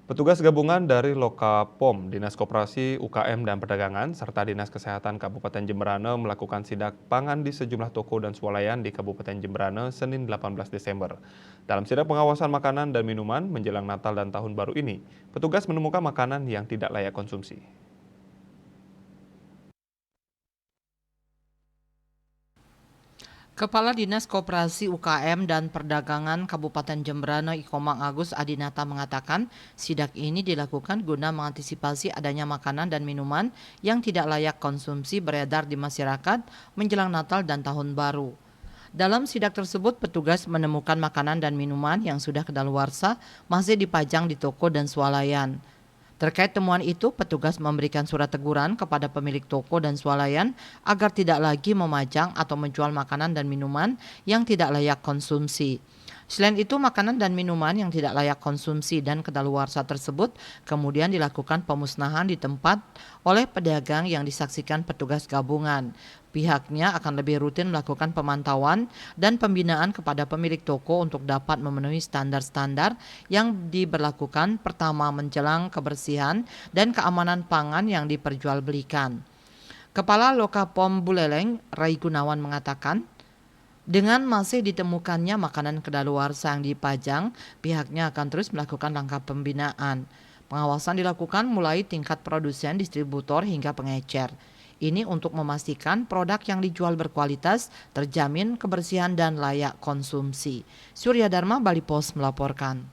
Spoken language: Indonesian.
Petugas gabungan dari Lokapom, Dinas Koperasi, UKM, dan Perdagangan, serta Dinas Kesehatan Kabupaten Jemberane melakukan sidak pangan di sejumlah toko dan swalayan di Kabupaten Jemberane Senin 18 Desember. Dalam sidak pengawasan makanan dan minuman menjelang Natal dan Tahun Baru ini, petugas menemukan makanan yang tidak layak konsumsi. Kepala Dinas Koperasi UKM dan Perdagangan Kabupaten Jemberane Ikomang Agus Adinata mengatakan sidak ini dilakukan guna mengantisipasi adanya makanan dan minuman yang tidak layak konsumsi beredar di masyarakat menjelang Natal dan Tahun Baru. Dalam sidak tersebut, petugas menemukan makanan dan minuman yang sudah kedaluarsa masih dipajang di toko dan swalayan. Terkait temuan itu, petugas memberikan surat teguran kepada pemilik toko dan swalayan agar tidak lagi memajang atau menjual makanan dan minuman yang tidak layak konsumsi. Selain itu, makanan dan minuman yang tidak layak konsumsi dan kedaluarsa tersebut kemudian dilakukan pemusnahan di tempat oleh pedagang yang disaksikan petugas gabungan. Pihaknya akan lebih rutin melakukan pemantauan dan pembinaan kepada pemilik toko untuk dapat memenuhi standar-standar yang diberlakukan pertama menjelang kebersihan dan keamanan pangan yang diperjualbelikan. Kepala Lokapom Buleleng, Rai Gunawan mengatakan, dengan masih ditemukannya makanan kedaluarsa yang dipajang, pihaknya akan terus melakukan langkah pembinaan. Pengawasan dilakukan mulai tingkat produsen, distributor hingga pengecer. Ini untuk memastikan produk yang dijual berkualitas, terjamin kebersihan dan layak konsumsi. Surya Dharma, Bali Post melaporkan.